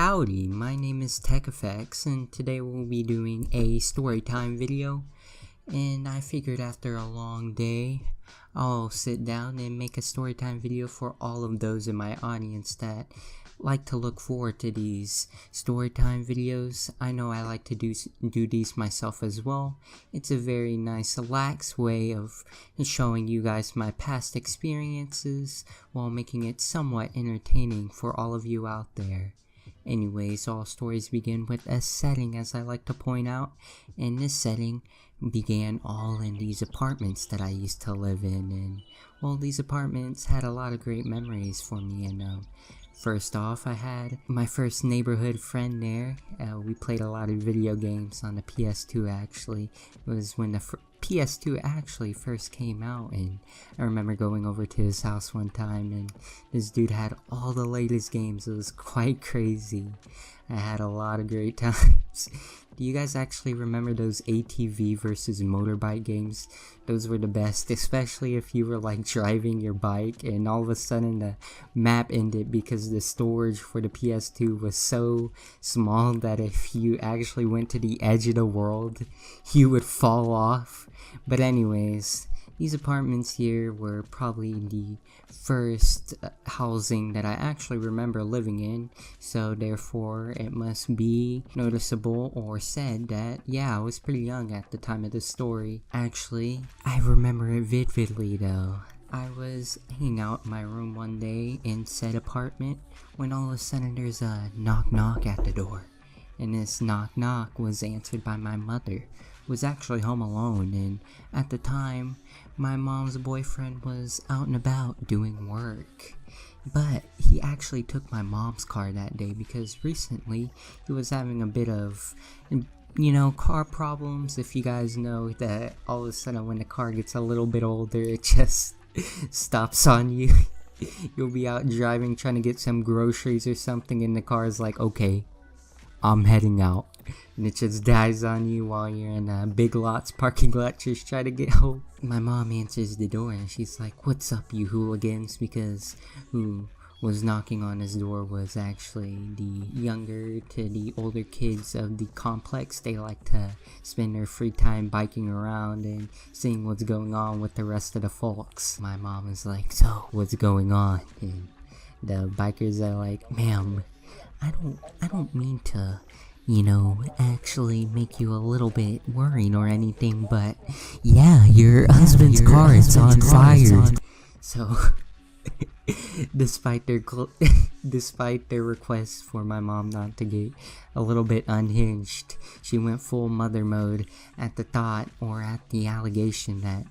Howdy, my name is techeffects and today we'll be doing a storytime video, and I figured after a long day I'll sit down and make a storytime video for all of those in my audience that like to look forward to these storytime videos. I know I like to do these myself as well. It's a very nice, lax way of showing you guys my past experiences while making it somewhat entertaining for all of you out there. Anyways, all stories begin with a setting, as I like to point out, and this setting began all in these apartments that I used to live in, and well, these apartments had a lot of great memories for me. And first off, I had my first neighborhood friend there. We played a lot of video games on the PS2. Actually, it was when the PS2 actually first came out, and I remember going over to his house one time and this dude had all the latest games. It was quite crazy. I had a lot of great times. Do you guys actually remember those ATV versus motorbike games? Those were the best, especially if you were like driving your bike and all of a sudden the map ended because the storage for the PS2 was so small that if you actually went to the edge of the world, you would fall off. But anyways, these apartments here were probably the first housing that I actually remember living in, so therefore it must be noticeable or said that, yeah, I was pretty young at the time of the story. Actually, I remember it vividly though. I was hanging out in my room one day in said apartment when all of a sudden there's a knock knock at the door. And this knock knock was answered by my mother, who was actually home alone, and at the time my mom's boyfriend was out and about doing work. But he actually took my mom's car that day because recently he was having a bit of, car problems. If you guys know that all of a sudden when the car gets a little bit older, it just stops on you. You'll be out driving trying to get some groceries or something and the car is like, okay, I'm heading out, and it just dies on you while you're in a Big Lots parking lot just trying to get home. My mom answers the door and she's like, "What's up, you hooligans?" Because who was knocking on his door was actually the younger to the older kids of the complex. They like to spend their free time biking around and seeing what's going on with the rest of the folks. My mom is like, "So, what's going on?" And the bikers are like, "Ma'am, I don't mean to, actually make you a little bit worried or anything, but yeah, your husband's car is on fire." So, despite their request for my mom not to get a little bit unhinged, she went full mother mode at the thought, or at the allegation, that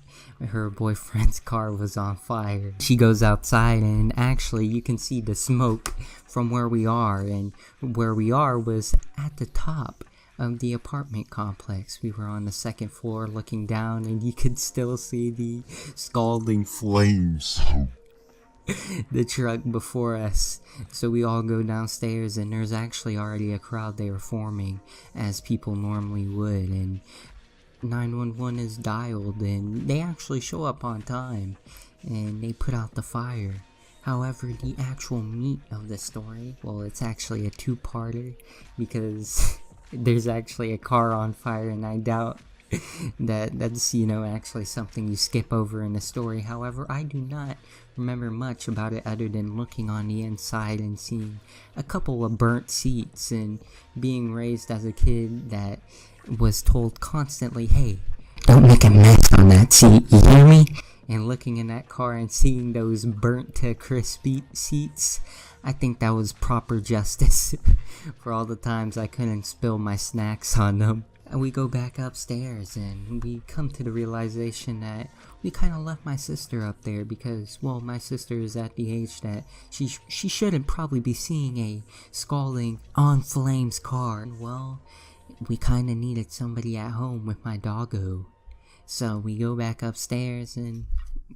her boyfriend's car was on fire. She goes outside and actually you can see the smoke from where we are, and where we are was at the top of the apartment complex. We were on the second floor looking down and you could still see the scalding flames the truck before us. So we all go downstairs and there's actually already a crowd there forming, as people normally would, and 911 is dialed and they actually show up on time and they put out the fire. However, the actual meat of the story, well, it's actually a two-parter because there's actually a car on fire, and I doubt that's actually something you skip over in the story. However, I do not remember much about it other than looking on the inside and seeing a couple of burnt seats, and being raised as a kid that was told constantly, "Hey, don't make a mess on that seat, you hear me?" And looking in that car and seeing those burnt to crispy seats, I think that was proper justice for all the times I couldn't spill my snacks on them. And we go back upstairs and we come to the realization that we kind of left my sister up there because, well, my sister is at the age that she shouldn't probably be seeing a scalding on flames car. Well, we kind of needed somebody at home with my doggo. So we go back upstairs and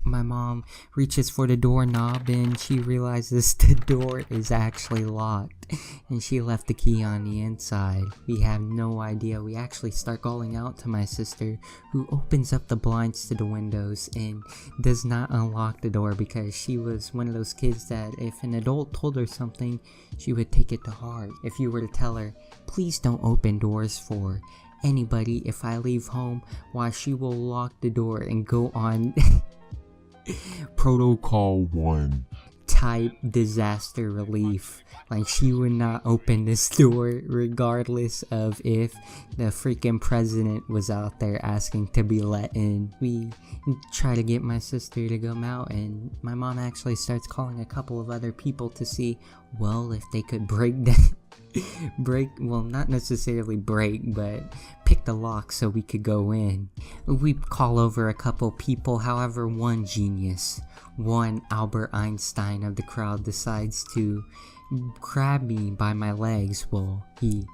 my mom reaches for the doorknob and she realizes the door is actually locked and she left the key on the inside. We have no idea. We actually start calling out to my sister, who opens up the blinds to the windows and does not unlock the door, because she was one of those kids that if an adult told her something, she would take it to heart. If you were to tell her, please don't open doors for anybody if I leave home, why, she will lock the door and go on Protocol 1 type disaster relief. Like, she would not open this door regardless of if the freaking president was out there asking to be let in. We try to get my sister to come out, and my mom actually starts calling a couple of other people to see, well, if they could well, not necessarily break, but pick the lock so we could go in. We call over a couple people, however, one genius, one Albert Einstein of the crowd, decides to grab me by my legs. Well, he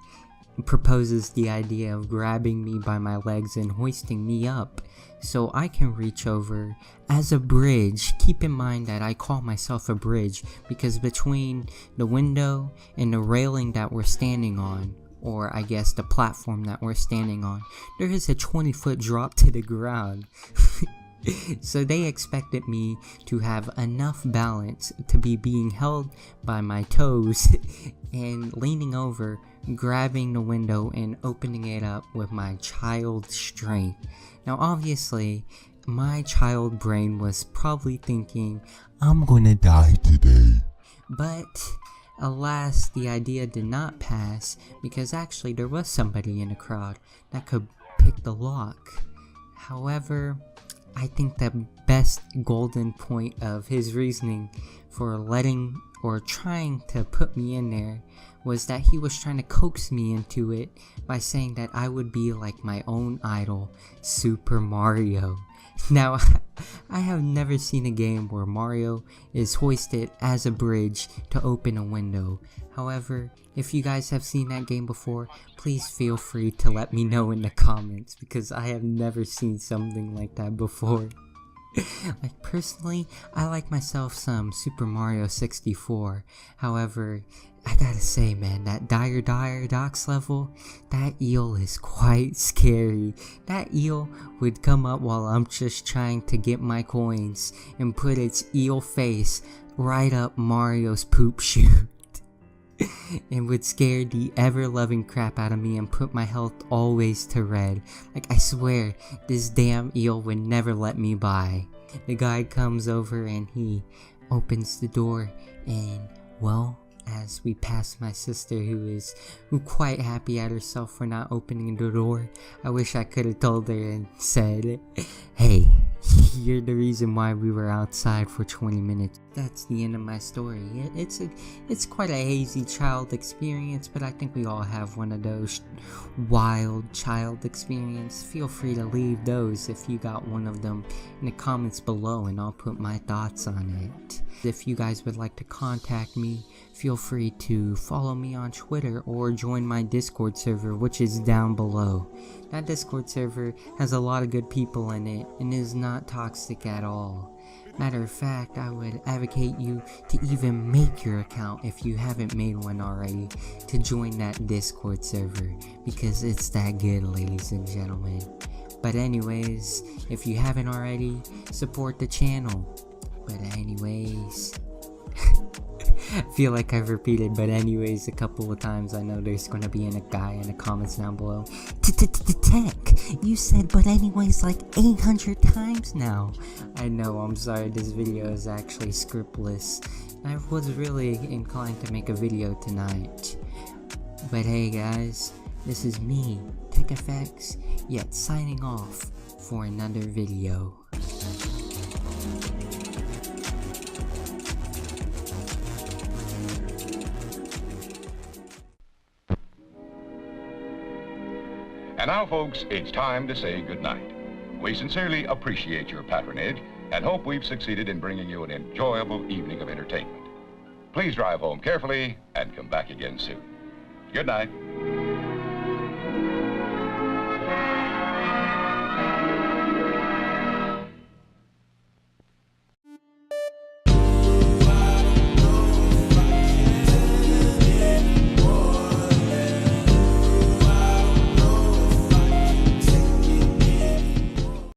proposes the idea of grabbing me by my legs and hoisting me up so I can reach over as a bridge. Keep in mind that I call myself a bridge because between the window and the railing that we're standing on, or I guess the platform that we're standing on, there is a 20-foot drop to the ground. So they expected me to have enough balance to be being held by my toes and leaning over, grabbing the window and opening it up with my child strength. Now obviously, my child brain was probably thinking, I'm gonna die today. But alas, the idea did not pass, because actually there was somebody in the crowd that could pick the lock. However, I think the best golden point of his reasoning for letting or trying to put me in there was that he was trying to coax me into it by saying that I would be like my own idol, Super Mario. Now, I have never seen a game where Mario is hoisted as a bridge to open a window. However, if you guys have seen that game before, please feel free to let me know in the comments, because I have never seen something like that before. Like, personally, I like myself some Super Mario 64. However, I gotta say, man, that Dire Docks level, that eel is quite scary. That eel would come up while I'm just trying to get my coins and put its eel face right up Mario's poop chute. And would scare the ever-loving crap out of me and put my health always to red. Like, I swear, this damn eel would never let me by. The guy comes over and he opens the door, and, well, as we pass my sister, who is quite happy at herself for not opening the door, I wish I could have told her and said, hey, you're the reason why we were outside for 20 minutes. That's the end of my story. It's quite a hazy child experience, but I think we all have one of those wild child experience. Feel free to leave those if you got one of them in the comments below, and I'll put my thoughts on it. If you guys would like to contact me, feel free to follow me on Twitter or join my Discord server, which is down below. That Discord server has a lot of good people in it and is not toxic at all. Matter of fact, I would advocate you to even make your account if you haven't made one already, to join that Discord server, because it's that good, ladies and gentlemen. But anyways, if you haven't already, support the channel. But anyways, I feel like I've repeated but anyways a couple of times. I know there's gonna be a guy in the comments down below. Tech, you said but anyways like 800 times now. I know, I'm sorry, this video is actually scriptless. I was really inclined to make a video tonight. But hey guys, this is me, techeffects, yet signing off for another video. And now, folks, it's time to say goodnight. We sincerely appreciate your patronage and hope we've succeeded in bringing you an enjoyable evening of entertainment. Please drive home carefully and come back again soon. Good night.